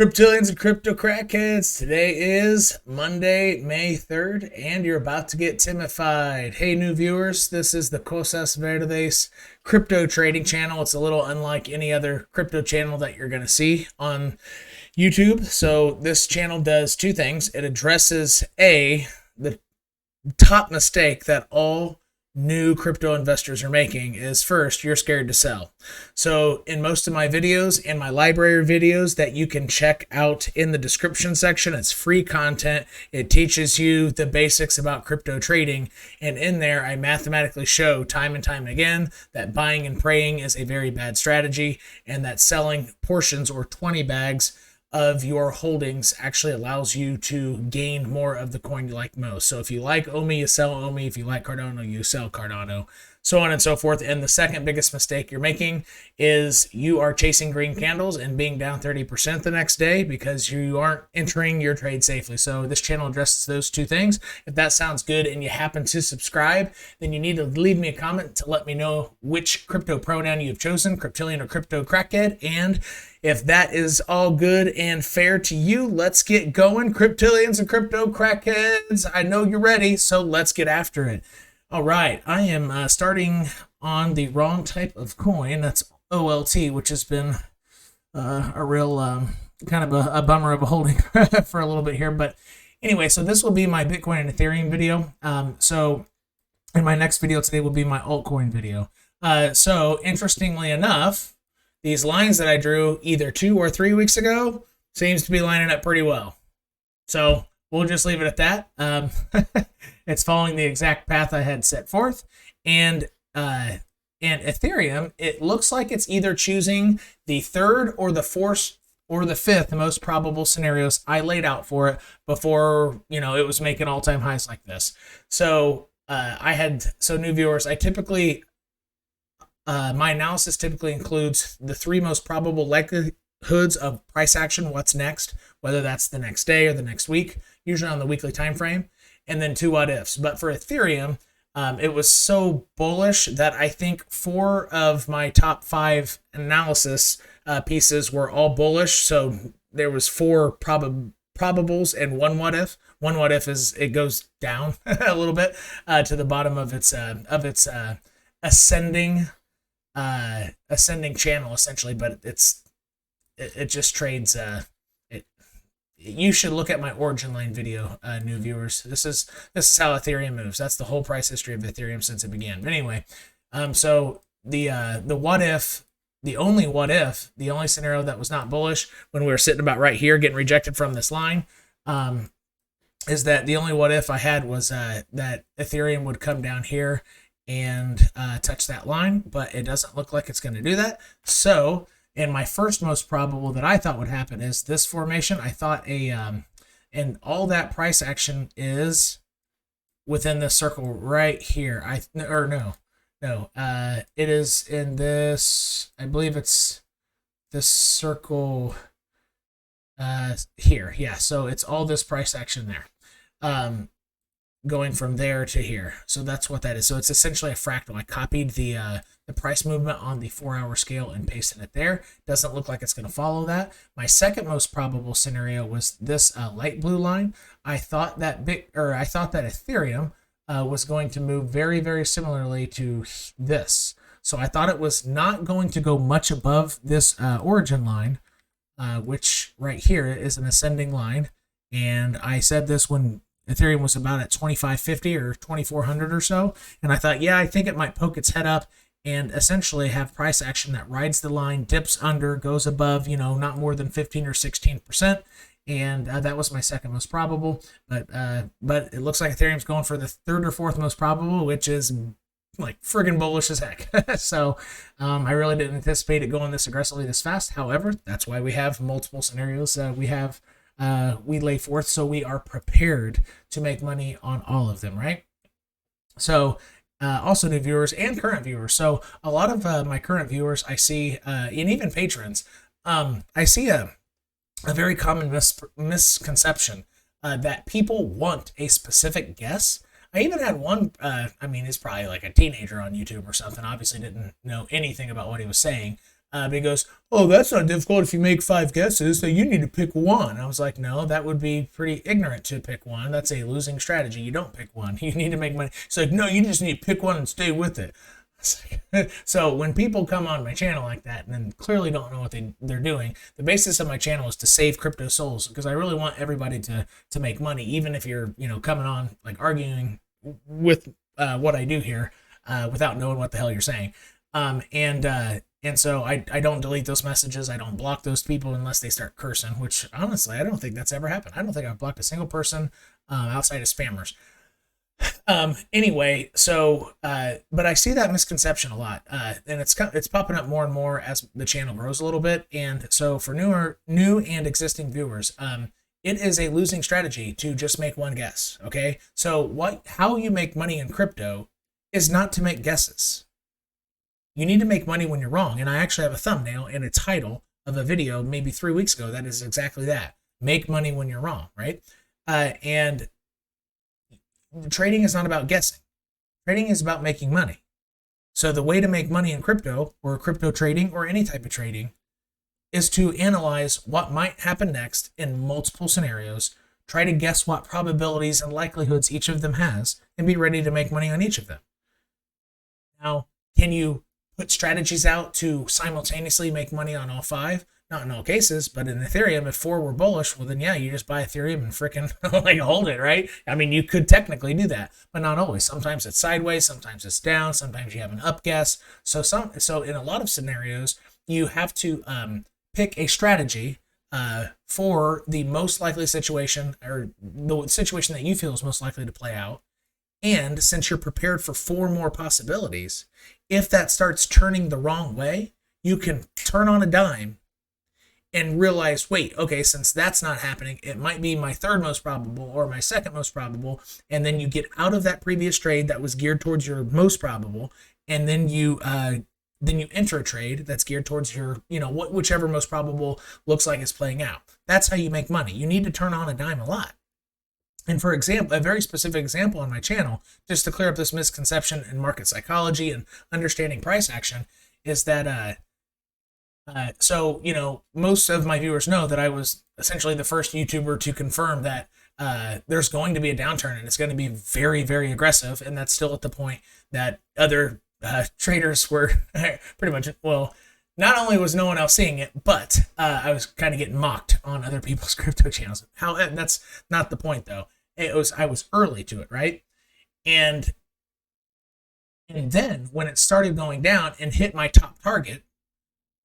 Cryptillions and crypto crackheads, today is Monday, May 3rd, and you're about to get Timified. Hey, new viewers, this is the 𝘂𝐻𝑎𝑠 crypto trading channel. It's a little unlike any other crypto channel that you're going to see on YouTube. So this channel does two things. It addresses the top mistake that all new crypto investors are making is, first, you're scared to sell. So in most of my videos and my library videos that you can check out in the description section, it's free content. It teaches you the basics about crypto trading. And in there, I mathematically show time and time again that buying and praying is a very bad strategy, and that selling portions or 20 bags of your holdings actually allows you to gain more of the coin you like most. So if you like OMI, you sell OMI. If you like Cardano, you sell Cardano, so on and so forth. And the second biggest mistake you're making is you are chasing green candles and being down 30% the next day because you aren't entering your trade safely. So this channel addresses those two things. If that sounds good and you happen to subscribe, then you need to leave me a comment to let me know which crypto pronoun you've chosen, cryptillion or crypto crackhead. And if that is all good and fair to you, let's get going. Cryptillions and crypto crackheads, I know you're ready, so let's get after it. All right, I am starting on the wrong type of coin. That's OLT, which has been a real kind of a bummer of a holding for a little bit here. But anyway, so this will be my Bitcoin and Ethereum video. So in my next video today will be my altcoin video. So interestingly enough, these lines that I drew either 2 or 3 weeks ago seems to be lining up pretty well. So we'll just leave it at that. It's following the exact path I had set forth. And Ethereum, it looks like it's either choosing the third or the fourth or the fifth most probable scenarios I laid out for it before, it was making all-time highs like this. So new viewers, I typically... my analysis typically includes the 3 most probable likelihoods of price action, what's next, whether that's the next day or the next week, usually on the weekly time frame, and then 2 what ifs. But for Ethereum, it was so bullish that I think 4 of my top 5 analysis pieces were all bullish. So there was 4 probables and 1 what if. 1 what if is it goes down a little bit to the bottom of its ascending channel, essentially, but it just trades. You should look at my origin line video, new viewers. This is how Ethereum moves. That's the whole price history of Ethereum since it began. But anyway, so the what if, the only scenario that was not bullish when we were sitting about right here getting rejected from this line, is that the only what if I had was that Ethereum would come down here and touch that line, but it doesn't look like it's going to do that. So in my first most probable that I thought would happen is this formation. I thought and all that price action is within this circle right here. It is in this, I believe it's this circle here. Yeah, so it's all this price action there. Going from there to here. So that's what that is. So it's essentially a fractal. I copied the price movement on the 4-hour scale and pasted it there. Doesn't look like it's going to follow that. My second most probable scenario was this light blue line. I thought that Ethereum was going to move very, very similarly to this. So I thought it was not going to go much above this origin line, which right here is an ascending line. And I said this when Ethereum was about at 2550 or 2400 or so. And I thought, I think it might poke its head up and essentially have price action that rides the line, dips under, goes above, not more than 15 or 16%. And that was my second most probable. But it looks like Ethereum's going for the third or fourth most probable, which is like friggin' bullish as heck. So I really didn't anticipate it going this aggressively this fast. However, that's why we have multiple scenarios. We lay forth, so we are prepared to make money on all of them, right? So also new viewers and current viewers. So a lot of my current viewers I see, and even patrons, I see a very common misconception that people want a specific guess. I even had one, he's probably like a teenager on YouTube or something, obviously didn't know anything about what he was saying, But he goes, oh, that's not difficult if you make 5 guesses, so you need to pick one. I was like, no, that would be pretty ignorant to pick one. That's a losing strategy. You don't pick one. You need to make money. He's like, no, you just need to pick one and stay with it. So when people come on my channel like that and then clearly don't know what they're doing, the basis of my channel is to save crypto souls, because I really want everybody to make money, even if you're, you know, coming on like arguing with what I do here without knowing what the hell you're saying. And so I don't delete those messages. I don't block those people unless they start cursing, which honestly, I don't think that's ever happened. I don't think I've blocked a single person outside of spammers. Anyway, so, but I see that misconception a lot, and it's popping up more and more as the channel grows a little bit. And so for new and existing viewers, it is a losing strategy to just make one guess. Okay. So how you make money in crypto is not to make guesses. You need to make money when you're wrong. And I actually have a thumbnail and a title of a video maybe 3 weeks ago that is exactly that. Make money when you're wrong. Right. And trading is not about guessing. Trading is about making money. So the way to make money in crypto or crypto trading or any type of trading is to analyze what might happen next in multiple scenarios, try to guess what probabilities and likelihoods each of them has, and be ready to make money on each of them. Now, can you put strategies out to simultaneously make money on all 5? Not in all cases, but in Ethereum, if 4 were bullish, well then yeah, you just buy Ethereum and freaking like hold it, right? I mean, you could technically do that, but not always. Sometimes it's sideways, sometimes it's down, sometimes you have an up guess. So in a lot of scenarios, you have to pick a strategy for the most likely situation, or the situation that you feel is most likely to play out. And since you're prepared for 4 more possibilities, if that starts turning the wrong way, you can turn on a dime and realize, wait, okay, since that's not happening, it might be my 3rd most probable or my 2nd most probable. And then you get out of that previous trade that was geared towards your most probable. And then you enter a trade that's geared towards your, you know, whichever most probable looks like it's playing out. That's how you make money. You need to turn on a dime a lot. And for example, a very specific example on my channel, just to clear up this misconception in market psychology and understanding price action, is that so, you know, most of my viewers know that I was essentially the first YouTuber to confirm that there's going to be a downturn and it's going to be very, very aggressive. And that's still at the point that other traders were pretty much, well, not only was no one else seeing it, but I was kind of getting mocked on other people's crypto channels. That's not the point though. I was early to it, right? And then when it started going down and hit my top target,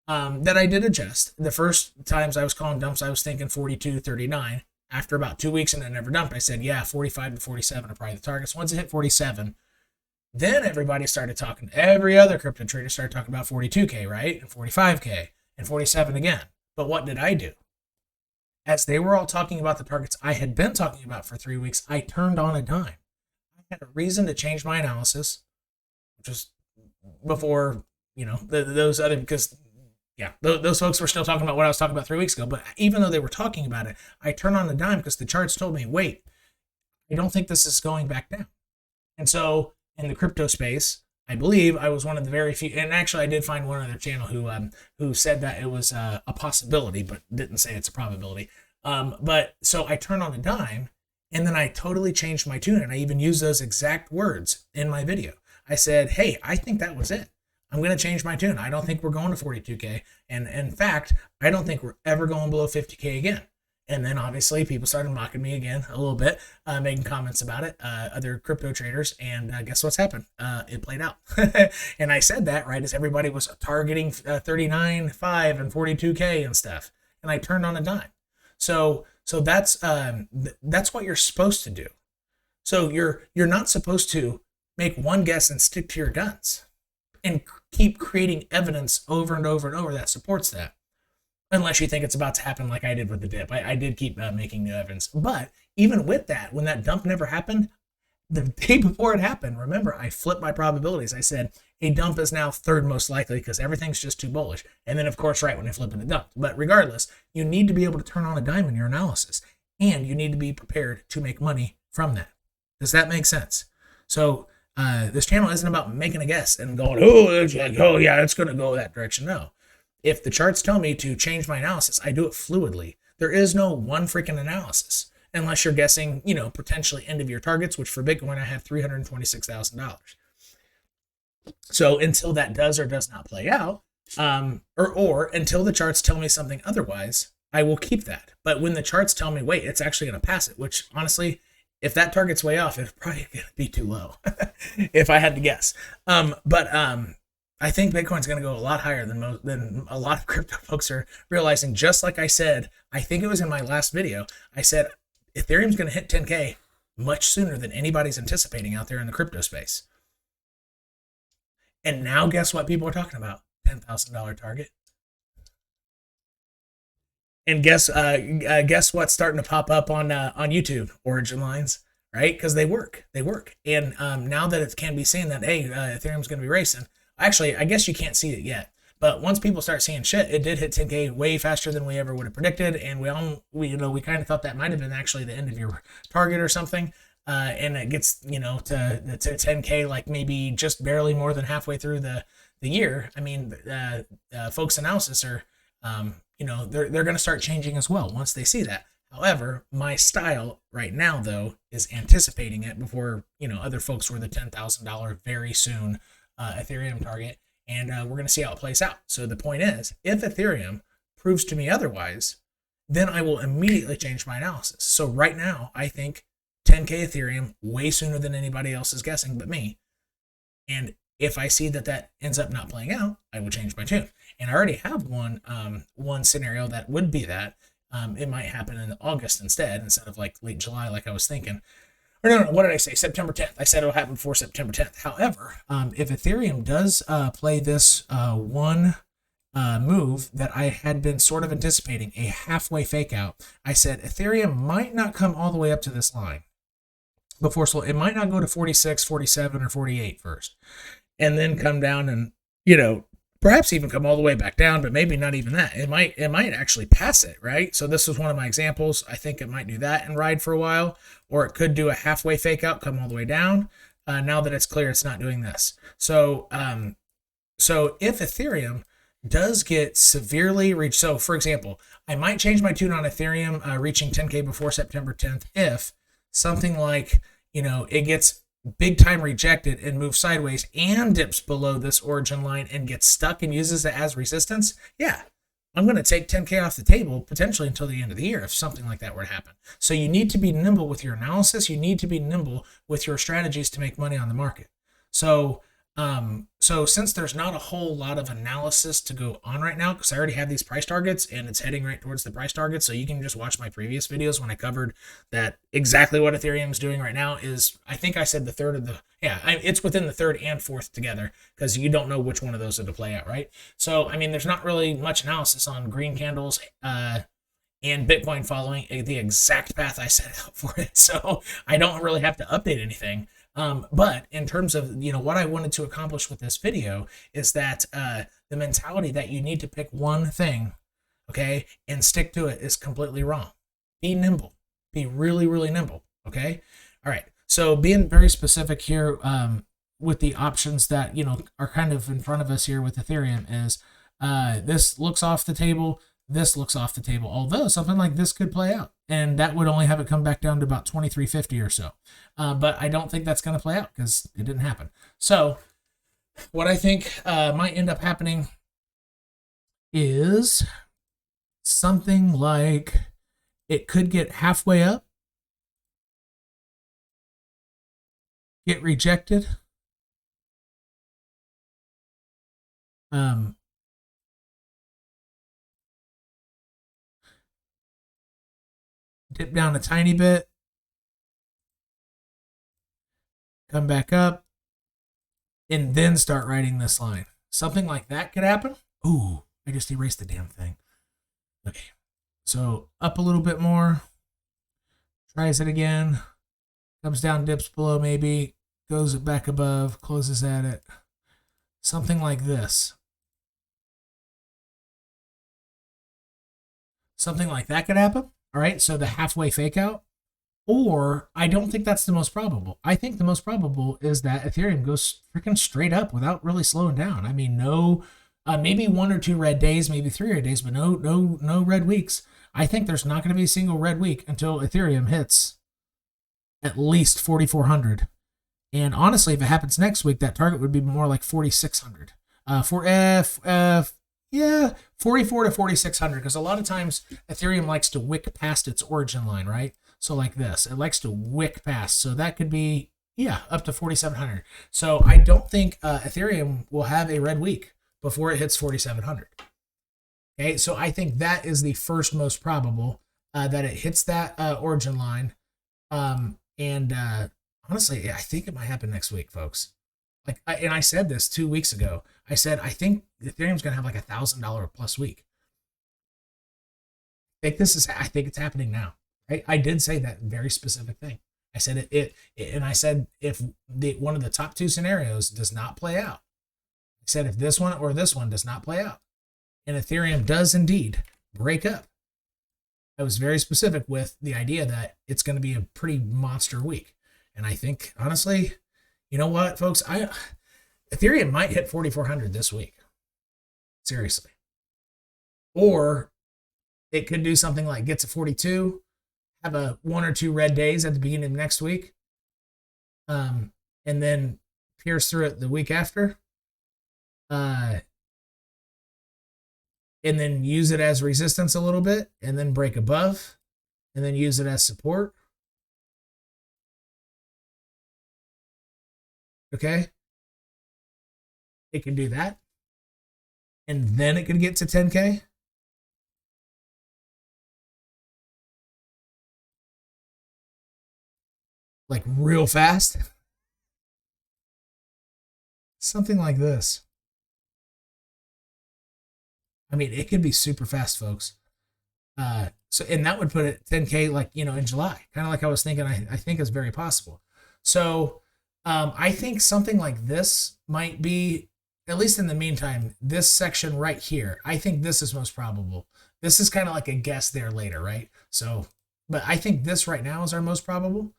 that I did adjust. The first times I was calling dumps, I was thinking 42, 39. After about 2 weeks and it never dumped, I said, yeah, 45 to 47 are probably the targets. Once it hit 47, then everybody started talking. Every other crypto trader started talking about 42K, right? And 45K and 47 again. But what did I do? As they were all talking about the targets I had been talking about for 3 weeks, I turned on a dime. I had a reason to change my analysis, just before, you know, those other, because yeah, those folks were still talking about what I was talking about 3 weeks ago. But even though they were talking about it, I turned on the dime because the charts told me, wait, I don't think this is going back down. And so in the crypto space, I believe I was one of the very few, and actually I did find one other channel who said that it was a possibility, but didn't say it's a probability. But so I turned on the dime, and then I totally changed my tune, and I even used those exact words in my video. I said, hey, I think that was it. I'm going to change my tune. I don't think we're going to 42K. And in fact, I don't think we're ever going below 50K again. And then obviously people started mocking me again a little bit, making comments about it, other crypto traders. And guess what's happened? It played out. And I said that right as everybody was targeting 39.5 and 42K and stuff. And I turned on a dime. So that's what you're supposed to do. So you're not supposed to make one guess and stick to your guns and keep creating evidence over and over and over that supports that. Unless you think it's about to happen like I did with the dip. I did keep making new evidence. But even with that, when that dump never happened, the day before it happened, remember, I flipped my probabilities. I said, a dump is now 3rd most likely because everything's just too bullish. And then, of course, right when I flip it, it dumped. But regardless, you need to be able to turn on a dime in your analysis. And you need to be prepared to make money from that. Does that make sense? So this channel isn't about making a guess and going, oh yeah, it's going to go that direction. No. if the charts tell me to change my analysis, I do it fluidly. There is no one freaking analysis unless you're guessing, potentially end of year targets, which for Bitcoin, I have $326,000. So until that does or does not play out, or until the charts tell me something otherwise, I will keep that. But when the charts tell me, wait, it's actually going to pass it, which honestly, if that target's way off, it's probably going to be too low, if I had to guess. I think Bitcoin's going to go a lot higher than a lot of crypto folks are realizing. Just like I said, I think it was in my last video, I said Ethereum's going to hit 10K much sooner than anybody's anticipating out there in the crypto space. And now guess what people are talking about? $10,000 target. And guess what's starting to pop up on YouTube? Origin lines, right? Because they work. And now that it can be seen that, hey, Ethereum's going to be racing. Actually, I guess you can't see it yet. But once people start seeing shit, it did hit 10K way faster than we ever would have predicted. And we kind of thought that might have been actually the end of your target or something. And it gets, to 10K, like maybe just barely more than halfway through the year. I mean, folks' analysis are, they're going to start changing as well once they see that. However, my style right now, though, is anticipating it before, other folks were the $10,000 very soon Ethereum target. And we're going to see how it plays out. So the point is, if Ethereum proves to me otherwise, then I will immediately change my analysis. So right now, I think 10K Ethereum way sooner than anybody else is guessing but me. And if I see that ends up not playing out, I will change my tune. And I already have one scenario that would be that. It might happen in August instead of like late July like I was thinking. Or no, what did I say? September 10th. I said it'll happen before September 10th. However, if Ethereum does play this one move that I had been sort of anticipating, a halfway fake out, I said Ethereum might not come all the way up to this line before slow. It might not go to 46, 47, or 48 first, and then come down and, perhaps even come all the way back down, but maybe not even that. It might actually pass it, right? So this was one of my examples. I think it might do that and ride for a while, or it could do a halfway fake out, come all the way down. Now that it's clear it's not doing this. So if Ethereum does get severely reached, so for example, I might change my tune on Ethereum reaching 10K before September 10th if something like, it gets big time rejected and moves sideways and dips below this origin line and gets stuck and uses it as resistance. Yeah, I'm going to take 10K off the table potentially until the end of the year if something like that were to happen. So you need to be nimble with your analysis. You need to be nimble with your strategies to make money on the market. So since there's not a whole lot of analysis to go on right now, because I already have these price targets and it's heading right towards the price target, so you can just watch my previous videos when I covered that exactly what Ethereum is doing right now is, I think I said the third of the, it's within the third and fourth together, because you don't know which one of those are to play out, right? So, I mean, there's not really much analysis on green candles and Bitcoin following the exact path I set out for it, so I don't really have to update anything. But in terms of, what I wanted to accomplish with this video is that the mentality that you need to pick one thing, okay, and stick to it is completely wrong. Be nimble. Be really, really nimble, okay? All right, so being very specific here with the options that, are kind of in front of us here with Ethereum is this looks off the table, this looks off the table, although something like this could play out. And that would only have it come back down to about 2350 or so. But I don't think that's going to play out because it didn't happen. So what I think might end up happening is something like it could get halfway up, get rejected, dip down a tiny bit, come back up, and then start writing this line. Something like that could happen. Ooh, I just erased the damn thing. Okay, so up a little bit more, tries it again, comes down, dips below maybe, goes back above, closes at it. Something like this. Something like that could happen. All right, so the halfway fake out, or I don't think that's the most probable. I think the most probable is that Ethereum goes freaking straight up without really slowing down. I mean, no Maybe 1 or 2 red days, maybe 3 red days, but no red weeks. I think there's not going to be a single red week until Ethereum hits at least 4,400. And honestly, if it happens next week, that target would be more like 4,600. Yeah, 44 to 4,600, because a lot of times Ethereum likes to wick past its origin line, right? So like this, it likes to wick past. So that could be, yeah, up to 4,700. So I don't think Ethereum will have a red week before it hits 4,700. Okay, so I think that is the first most probable that it hits that origin line. Honestly, I think it might happen next week, folks. And I said this 2 weeks ago. I said, I think Ethereum's going to have like $1,000 plus week. I think it's happening now, right? I did say that very specific thing. I said and I said, if one of the top 2 scenarios does not play out, I said, if this one or this one does not play out, and Ethereum does indeed break up, I was very specific with the idea that it's going to be a pretty monster week. And I think, honestly, you know what, folks? Ethereum might hit 4,400 this week. Seriously. Or it could do something like get to 42, have a 1 or 2 red days at the beginning of next week, and then pierce through it the week after, and then use it as resistance a little bit, and then break above, and then use it as support. Okay? It can do that. And then it could get to 10K. Like real fast. Something like this. I mean, it could be super fast, folks. And that would put it 10K, like, in July, kind of like I was thinking. I think is very possible. So I think something like this might be, at least in the meantime, this section right here. I think this is most probable. This is kind of like a guess there later, right? So, but I think this right now is our most probable.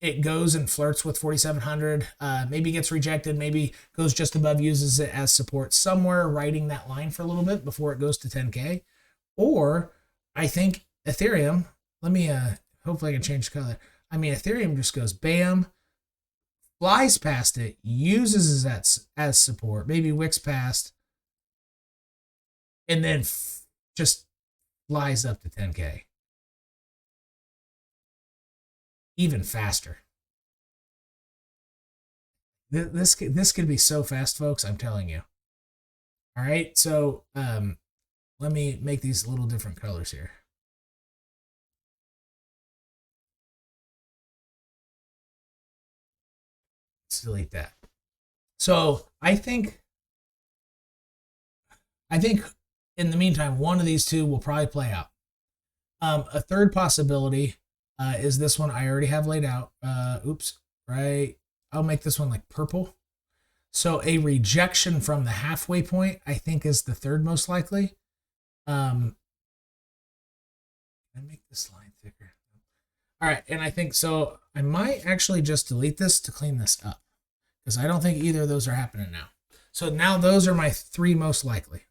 It goes and flirts with 4,700, maybe gets rejected, maybe goes just above, uses it as support somewhere, riding that line for a little bit before it goes to 10K. Or I think Ethereum, let me, hopefully I can change color. I mean, Ethereum just goes bam, flies past it, uses it as support, maybe wicks past, and then just flies up to 10K. Even faster. This could be so fast, folks, I'm telling you. All right, so let me make these a little different colors here. Let's delete that. So I think in the meantime, one of these two will probably play out. A third possibility is this one I already have laid out. Right. I'll make this one like purple. So a rejection from the halfway point, I think, is the third most likely. Can I make this line thicker? All right, and I think so. I might actually just delete this to clean this up, because I don't think either of those are happening now. So now those are my 3 most likely.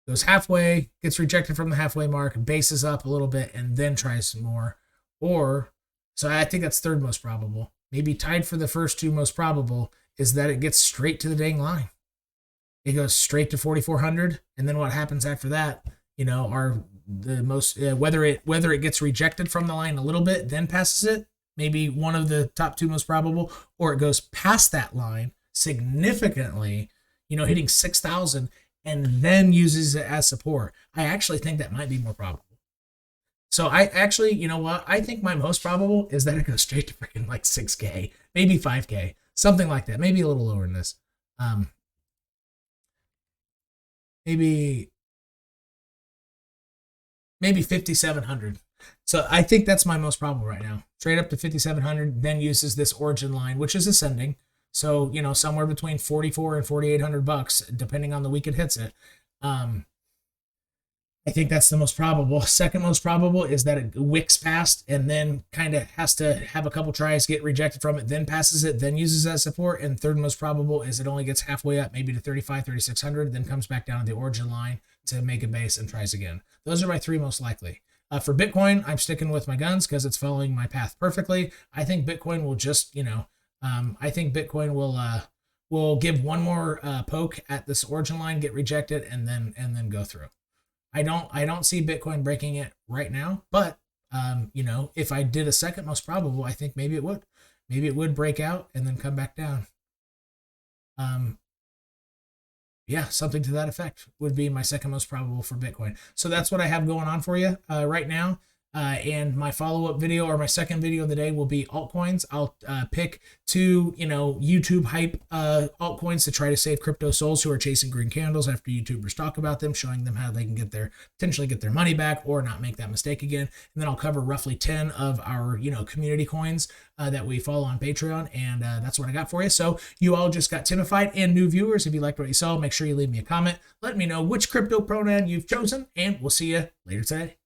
Goes halfway, gets rejected from the halfway mark, bases up a little bit, and then tries some more. Or, so I think that's third most probable. Maybe tied for the first 2 most probable is that it gets straight to the dang line. It goes straight to 4,400, and then what happens after that, are the most, whether it gets rejected from the line a little bit, then passes it, maybe one of the top 2 most probable, or it goes past that line significantly, hitting 6,000, and then uses it as support. I actually think that might be more probable. So I actually, you know what? I think my most probable is that it goes straight to freaking like 6K, maybe 5K, something like that. Maybe a little lower than this. Maybe 5,700. So I think that's my most probable right now. Straight up to 5,700, then uses this origin line, which is ascending. So, somewhere between 4,400 and 4,800 bucks, depending on the week it hits it. I I think that's the most probable. Second most probable is that it wicks past and then kind of has to have a couple tries, get rejected from it, then passes it, then uses that support. And third most probable is it only gets halfway up, maybe to 3,600, then comes back down to the origin line to make a base and tries again. Those are my three most likely. For Bitcoin, I'm sticking with my guns because it's following my path perfectly. I think Bitcoin will just, I think Bitcoin will give one more poke at this origin line, get rejected, and then go through. I don't see Bitcoin breaking it right now, but if I did a second most probable, I think maybe it would. Maybe it would break out and then come back down. Yeah, something to that effect would be my second most probable for Bitcoin. So that's what I have going on for you right now. And my follow-up video, or my second video of the day, will be altcoins. I'll pick two, YouTube hype altcoins to try to save crypto souls who are chasing green candles after YouTubers talk about them, showing them how they can potentially get their money back or not make that mistake again. And then I'll cover roughly 10 of our, community coins that we follow on Patreon. And that's what I got for you. So you all just got Timified, and new viewers, if you liked what you saw, make sure you leave me a comment. Let me know which crypto pronoun you've chosen, and we'll see you later today.